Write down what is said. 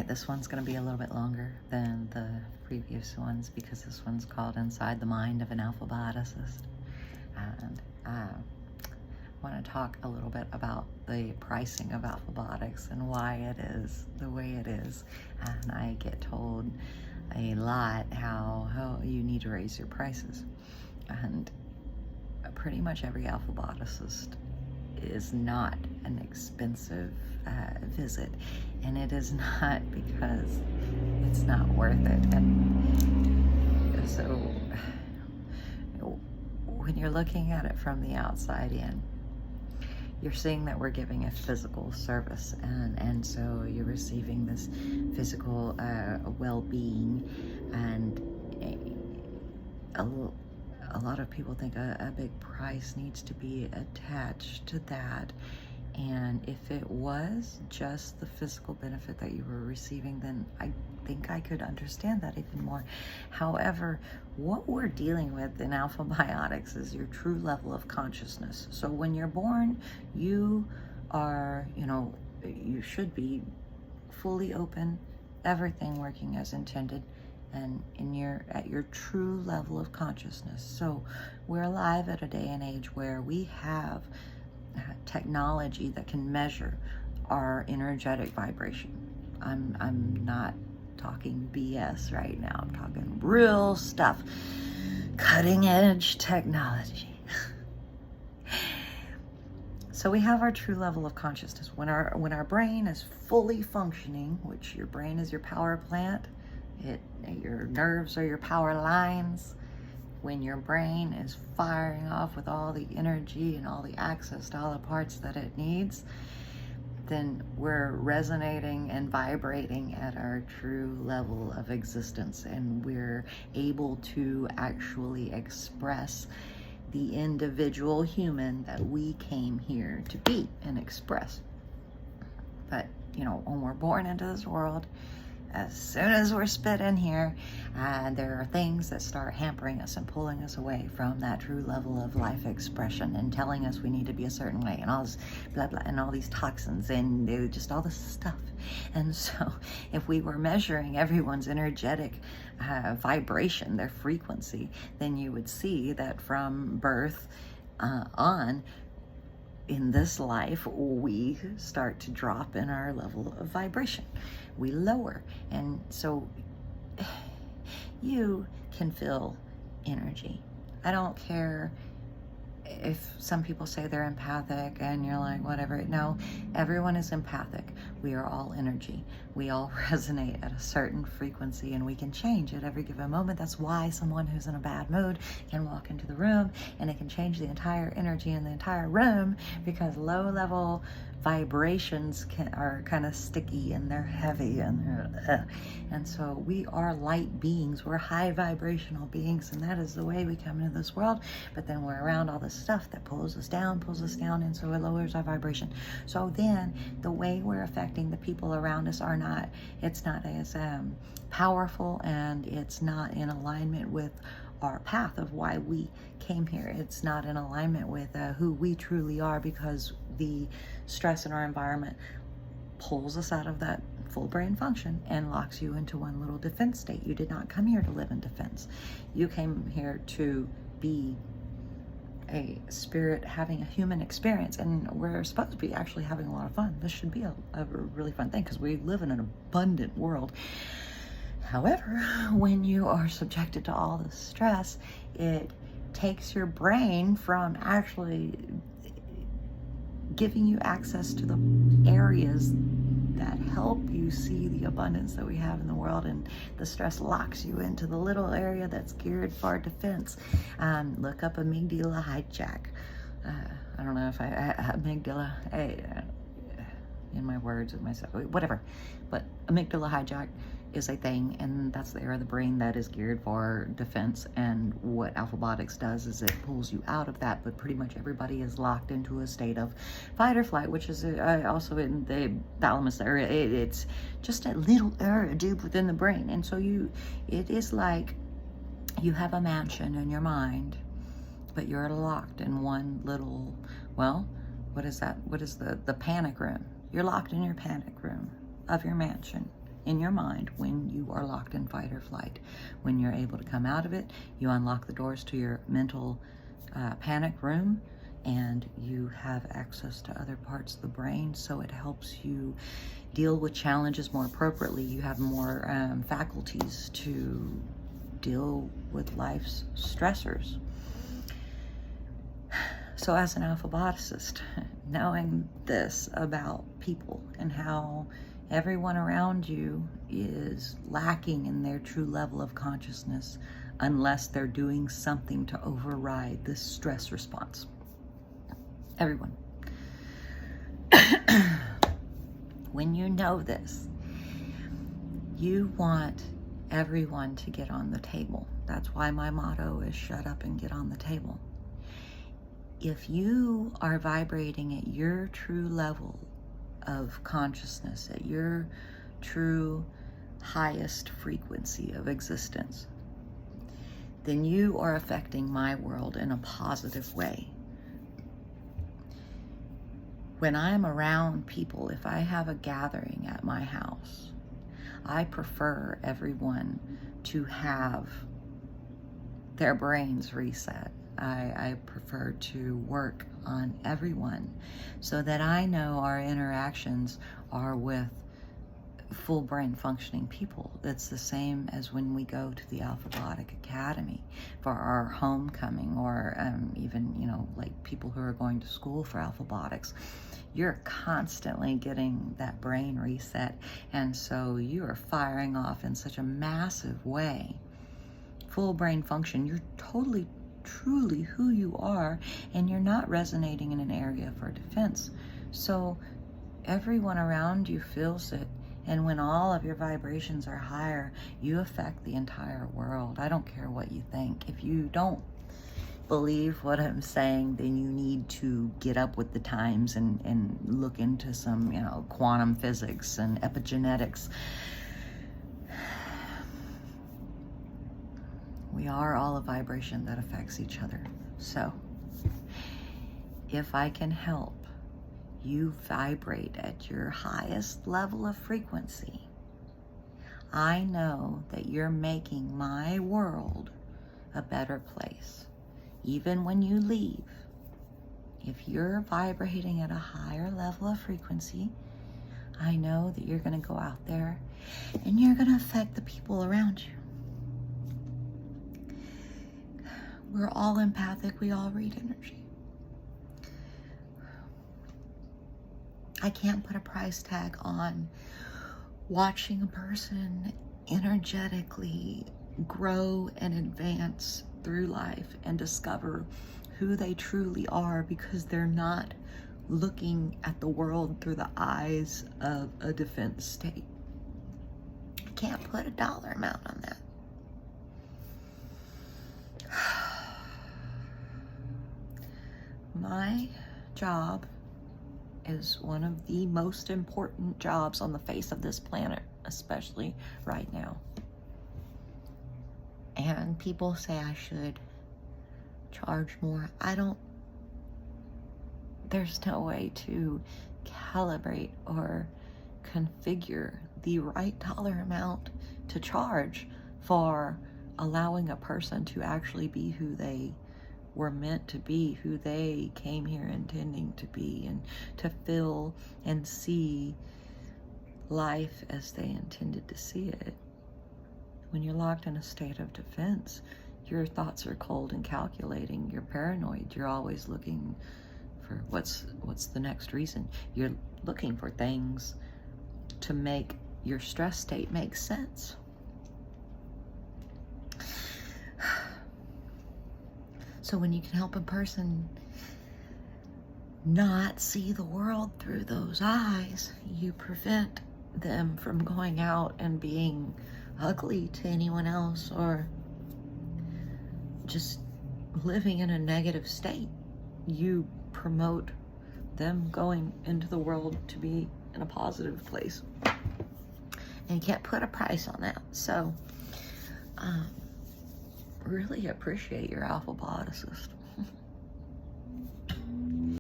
right, this one's going to be a little bit longer than the previous ones because this one's called Inside the Mind of an Alphabioticist. And I want to talk a little bit about the pricing of Alphabiotics and why it is the way it is. And I get told a lot how you need to raise your prices. And pretty much every Alphabioticist is not an expensive visit, and it is not because it's not worth it. And so when you're looking at it from the outside in, you're seeing that we're giving a physical service, and so you're receiving this physical well-being, and a lot of people think a big price needs to be attached to that. And if it was just the physical benefit that you were receiving, then I think I could understand that even more. However, what we're dealing with in Alphabiotics is your true level of consciousness. So when you're born, you are, you should be fully open, everything working as intended, and at your true level of consciousness. So we're alive at a day and age where we have technology that can measure our energetic vibration. I'm not talking BS right now. I'm talking real stuff, cutting edge technology. So we have our true level of consciousness. When our brain is fully functioning, which your brain is your power plant, your nerves are your power lines. When your brain is firing off with all the energy and all the access to all the parts that it needs, then we're resonating and vibrating at our true level of existence, and we're able to actually express the individual human that we came here to be and express. But when we're born into this world, as soon as we're spit in here, there are things that start hampering us and pulling us away from that true level of life expression and telling us we need to be a certain way, and all this blah blah, and all these toxins and just all this stuff. And so if we were measuring everyone's energetic vibration, their frequency, then you would see that from birth on, in this life, we start to drop in our level of vibration. We lower. And so you can feel energy. I don't care if some people say they're empathic and you're like, whatever. No, everyone is empathic. We are all energy. We all resonate at a certain frequency, and we can change at every given moment. That's why someone who's in a bad mood can walk into the room and it can change the entire energy in the entire room, because low level vibrations are kind of sticky and they're heavy and so we are light beings. We're high vibrational beings, and that is the way we come into this world. But then we're around all this stuff that pulls us down, and so it lowers our vibration. So then the way we're affecting the people around us it's not as powerful, and it's not in alignment with our path of why we came here. It's not in alignment with who we truly are, because the stress in our environment pulls us out of that full brain function and locks you into one little defense state. You did not come here to live in defense. You came here to be a spirit having a human experience, and we're supposed to be actually having a lot of fun. This should be a really fun thing, because we live in an abundant world. However, when you are subjected to all this stress, it takes your brain from actually giving you access to the areas that help you see the abundance that we have in the world, and the stress locks you into the little area that's geared for defense. Look up amygdala hijack. I don't know if amygdala, in my words with myself, whatever, but amygdala hijack is a thing, and that's the area of the brain that is geared for defense. And what Alphabiotics does is it pulls you out of that, but pretty much everybody is locked into a state of fight or flight, which is also in the thalamus area. It's just a little area deep within the brain. And so it is like you have a mansion in your mind, but you're locked in one little, what is that? What is the panic room? You're locked in your panic room of your mansion. in your mind when you are locked in fight or flight. When you're able to come out of it, you unlock the doors to your mental panic room, and you have access to other parts of the brain, so it helps you deal with challenges more appropriately. You have more faculties to deal with life's stressors. So as an alphabioticist, knowing this about people and how everyone around you is lacking in their true level of consciousness unless they're doing something to override this stress response. Everyone. When you know this, you want everyone to get on the table. That's why my motto is shut up and get on the table. If you are vibrating at your true level of consciousness, at your true highest frequency of existence, then you are affecting my world in a positive way. When I'm around people, if I have a gathering at my house, I prefer everyone to have their brains reset. I prefer to work on everyone so that I know our interactions are with full brain functioning people. That's the same as when we go to the Alphabiotic Academy for our homecoming, or even, like people who are going to school for Alphabiotics. You're constantly getting that brain reset, and so you are firing off in such a massive way. Full brain function. You're totally, truly who you are, and you're not resonating in an area for defense. So everyone around you feels it. And when all of your vibrations are higher, you affect the entire world. I don't care what you think. If you don't believe what I'm saying, then you need to get up with the times and look into some, quantum physics and epigenetics. We are all a vibration that affects each other. So if I can help you vibrate at your highest level of frequency, I know that you're making my world a better place. Even when you leave, if you're vibrating at a higher level of frequency, I know that you're going to go out there and you're going to affect the people around you. We're all empathic. We all read energy. I can't put a price tag on watching a person energetically grow and advance through life and discover who they truly are, because they're not looking at the world through the eyes of a defense state. I can't put a dollar amount on that. My job is one of the most important jobs on the face of this planet, especially right now. And people say I should charge more. There's no way to calibrate or configure the right dollar amount to charge for allowing a person to actually be who they were meant to be, who they came here intending to be, and to feel and see life as they intended to see it. When you're locked in a state of defense, your thoughts are cold and calculating. You're paranoid. You're always looking for what's the next reason. You're looking for things to make your stress state make sense. So when you can help a person not see the world through those eyes, you prevent them from going out and being ugly to anyone else, or just living in a negative state. You promote them going into the world to be in a positive place. And you can't put a price on that. So, really appreciate your Alphabioticist.